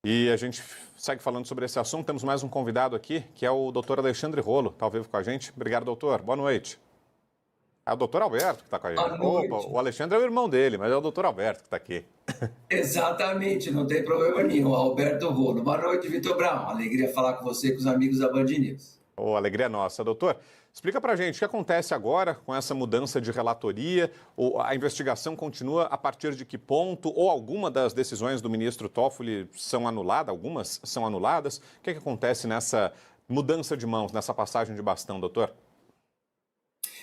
E a gente segue falando sobre esse assunto. Temos mais um convidado aqui, que é o doutor Alexandre Rolo, está ao vivo com a gente. Obrigado, doutor. Boa noite. É o doutor Alberto que está com a gente. Boa Opa, noite. o Alexandre é o irmão dele, mas é o doutor Alberto que está aqui. Exatamente, não tem problema nenhum. Alberto Rolo. Boa noite, Vitor Brown. Alegria falar com você e com os amigos da Band News. Ô, alegria nossa. Doutor, explica pra gente o que acontece agora com essa mudança de relatoria. A investigação continua a partir de que ponto? Ou alguma das decisões do ministro Toffoli são anuladas? Algumas são anuladas? O que acontece nessa mudança de mãos, nessa passagem de bastão, doutor?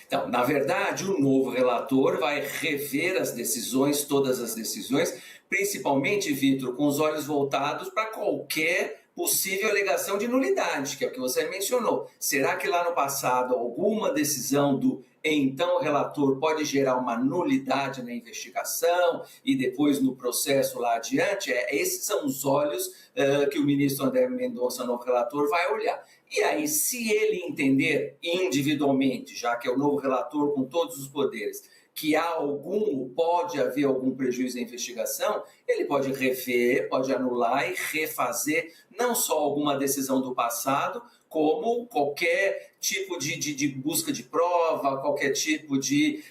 Então, na verdade, o novo relator vai rever as decisões, todas as decisões, principalmente, Vitor, com os olhos voltados para qualquer possível alegação de nulidade, que é o que você mencionou. Será que lá no passado alguma decisão do então relator pode gerar uma nulidade na investigação e depois no processo lá adiante? Esses são os olhos que o ministro André Mendonça, novo relator, vai olhar. E aí, se ele entender individualmente, já que é o novo relator com todos os poderes, que pode haver algum prejuízo na investigação, ele pode rever, pode anular e refazer não só alguma decisão do passado, como qualquer tipo de busca de prova, qualquer tipo de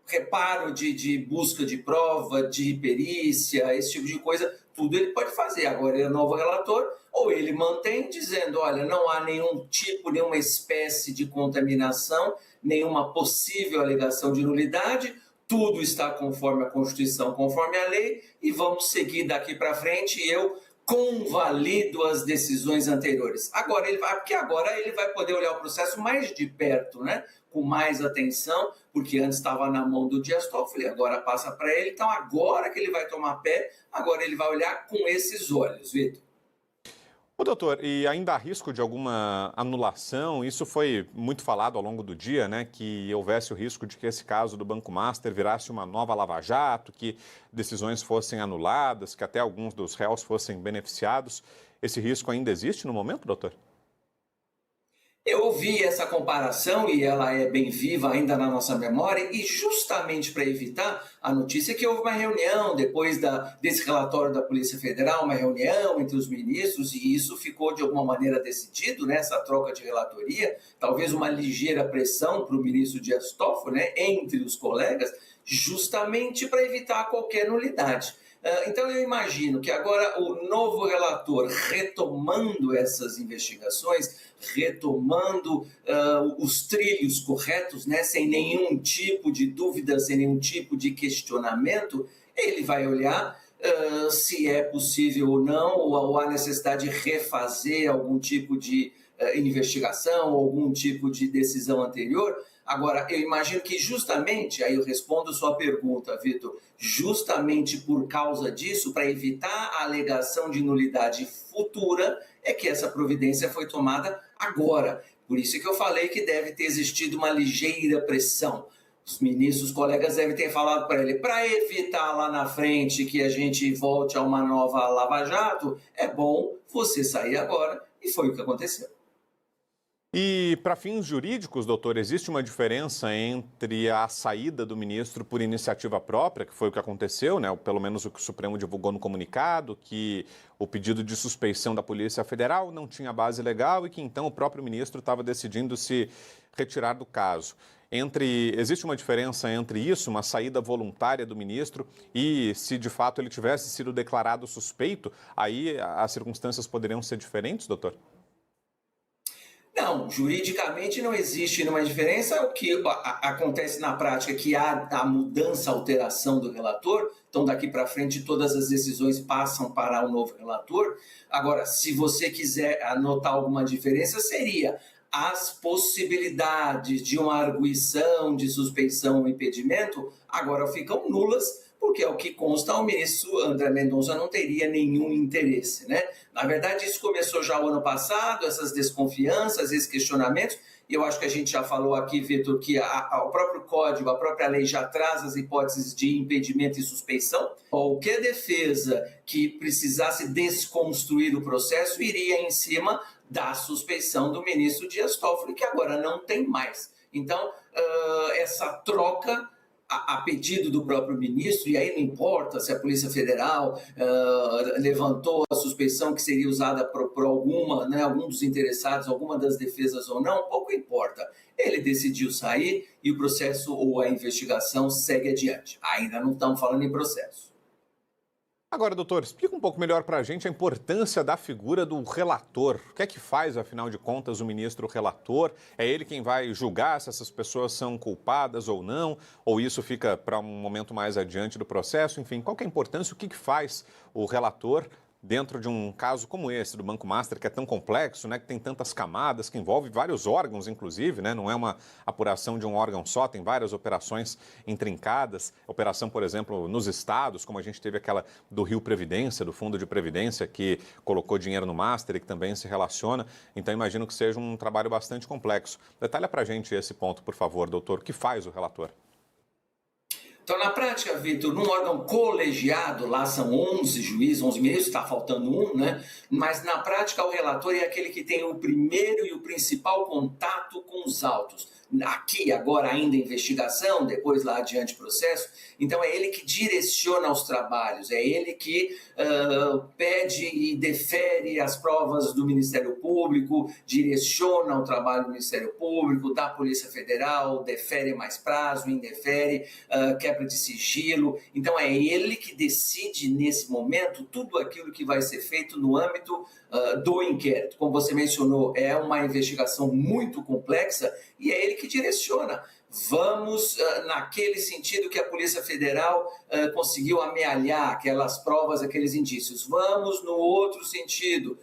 reparo de busca de prova, de perícia, esse tipo de coisa, tudo ele pode fazer. Agora ele é novo relator, ou ele mantém dizendo, olha, não há nenhuma espécie de contaminação, nenhuma possível alegação de nulidade, tudo está conforme a Constituição, conforme a lei, e vamos seguir daqui para frente, e eu convalido as decisões anteriores. Porque agora ele vai poder olhar o processo mais de perto, né? Com mais atenção, porque antes estava na mão do Dias Toffoli, agora passa para ele, então agora que ele vai tomar pé, agora ele vai olhar com esses olhos, Vitor. Ô, doutor, e ainda há risco de alguma anulação? Isso foi muito falado ao longo do dia, né? Que houvesse o risco de que esse caso do Banco Master virasse uma nova Lava Jato, que decisões fossem anuladas, que até alguns dos réus fossem beneficiados. Esse risco ainda existe no momento, doutor? Eu ouvi essa comparação e ela é bem viva ainda na nossa memória, e justamente para evitar a notícia que houve uma reunião depois desse relatório da Polícia Federal, uma reunião entre os ministros, e isso ficou de alguma maneira decidido, né, essa troca de relatoria, talvez uma ligeira pressão para o ministro Dias Toffoli, né, entre os colegas, justamente para evitar qualquer nulidade. Então eu imagino que agora o novo relator, retomando essas investigações, retomando os trilhos corretos, né, sem nenhum tipo de dúvida, sem nenhum tipo de questionamento, ele vai olhar se é possível ou não, ou há necessidade de refazer algum tipo de investigação, ou algum tipo de decisão anterior. Agora, eu imagino que justamente, aí eu respondo sua pergunta, Vitor, justamente por causa disso, para evitar a alegação de nulidade futura, é que essa providência foi tomada agora. Por isso que eu falei que deve ter existido uma ligeira pressão. Os ministros, os colegas devem ter falado para ele, para evitar lá na frente que a gente volte a uma nova Lava Jato, é bom você sair agora, e foi o que aconteceu. E para fins jurídicos, doutor, existe uma diferença entre a saída do ministro por iniciativa própria, que foi o que aconteceu, né? Pelo menos o que o Supremo divulgou no comunicado, que o pedido de suspeição da Polícia Federal não tinha base legal e que então o próprio ministro estava decidindo se retirar do caso. Existe uma diferença entre isso, uma saída voluntária do ministro, e se de fato ele tivesse sido declarado suspeito, aí as circunstâncias poderiam ser diferentes, doutor? Não, juridicamente não existe nenhuma diferença. O que acontece na prática é que há a mudança, a alteração do relator. Então, daqui para frente, todas as decisões passam para o novo relator. Agora, se você quiser anotar alguma diferença, seria as possibilidades de uma arguição, de suspeição ou impedimento, agora ficam nulas, porque é o que consta, o ministro André Mendonça não teria nenhum interesse, né? Na verdade, isso começou já o ano passado, essas desconfianças, esses questionamentos, e eu acho que a gente já falou aqui, Vitor, que o próprio código, a própria lei já traz as hipóteses de impedimento e suspeição. Qualquer defesa que precisasse desconstruir o processo iria em cima da suspeição do ministro Dias Toffoli, que agora não tem mais. Então, essa troca a pedido do próprio ministro, e aí não importa se a Polícia Federal levantou a suspeição que seria usada por alguma, né, algum dos interessados, alguma das defesas ou não, pouco importa. Ele decidiu sair e o processo ou a investigação segue adiante. Ainda não estamos falando em processo. Agora, doutor, explica um pouco melhor para a gente a importância da figura do relator. O que é que faz, afinal de contas, o ministro relator? É ele quem vai julgar se essas pessoas são culpadas ou não? Ou isso fica para um momento mais adiante do processo? Enfim, qual que é a importância? O que faz o relator dentro de um caso como esse do Banco Master, que é tão complexo, né, que tem tantas camadas, que envolve vários órgãos, inclusive, né, não é uma apuração de um órgão só, tem várias operações intrincadas, operação, por exemplo, nos estados, como a gente teve aquela do Rio Previdência, do Fundo de Previdência, que colocou dinheiro no Master e que também se relaciona, então imagino que seja um trabalho bastante complexo. Detalha pra gente esse ponto, por favor, doutor, o que faz o relator? Então, na prática, Vitor, num órgão colegiado, lá são 11 juízes, 11 ministros, está faltando um, né? Mas na prática o relator é aquele que tem o primeiro e o principal contato com os autos. Aqui, agora ainda investigação, depois lá adiante processo. Então é ele que direciona os trabalhos, é ele que pede e defere as provas do Ministério Público, direciona o trabalho do Ministério Público, da Polícia Federal, defere mais prazo, indefere, quebra de sigilo. Então é ele que decide nesse momento tudo aquilo que vai ser feito no âmbito do inquérito. Como você mencionou, é uma investigação muito complexa e é ele que direciona. Vamos naquele sentido que a Polícia Federal conseguiu amealhar aquelas provas, aqueles indícios. Vamos no outro sentido.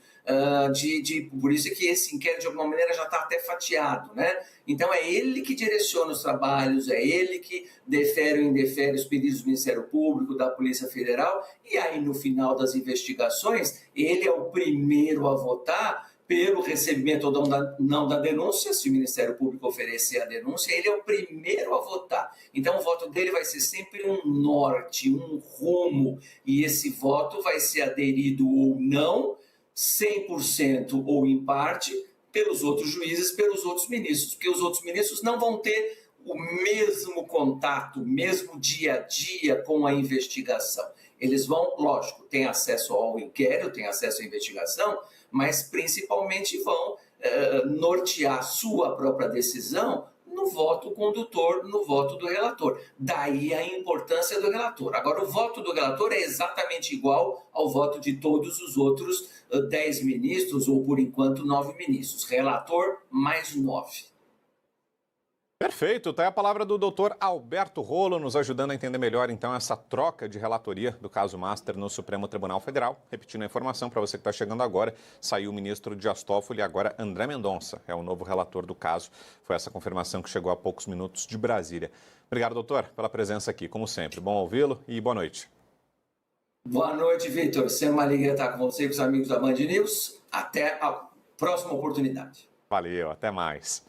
Por isso é que esse inquérito, de alguma maneira, já está até fatiado, né? Então, é ele que direciona os trabalhos, é ele que defere ou indefere os pedidos do Ministério Público, da Polícia Federal, e aí, no final das investigações, ele é o primeiro a votar pelo recebimento ou não da denúncia. Se o Ministério Público oferecer a denúncia, ele é o primeiro a votar. Então, o voto dele vai ser sempre um norte, um rumo, e esse voto vai ser aderido ou não, 100% ou em parte, pelos outros juízes, pelos outros ministros, porque os outros ministros não vão ter o mesmo contato, o mesmo dia a dia com a investigação. Eles vão, lógico, têm acesso ao inquérito, têm acesso à investigação, mas principalmente vão nortear sua própria decisão no voto condutor, no voto do relator. Daí a importância do relator. Agora, o voto do relator é exatamente igual ao voto de todos os outros 10 ministros, ou por enquanto 9 ministros. Relator mais 9. Perfeito, tá aí a palavra do doutor Alberto Rolo, nos ajudando a entender melhor, então, essa troca de relatoria do caso Master no Supremo Tribunal Federal. Repetindo a informação para você que está chegando agora, saiu o ministro Dias Toffoli e agora André Mendonça é o novo relator do caso. Foi essa confirmação que chegou há poucos minutos de Brasília. Obrigado, doutor, pela presença aqui, como sempre. Bom ouvi-lo e boa noite. Boa noite, Vitor. Sempre uma alegria estar com você e com os amigos da Band News. Até a próxima oportunidade. Valeu, até mais.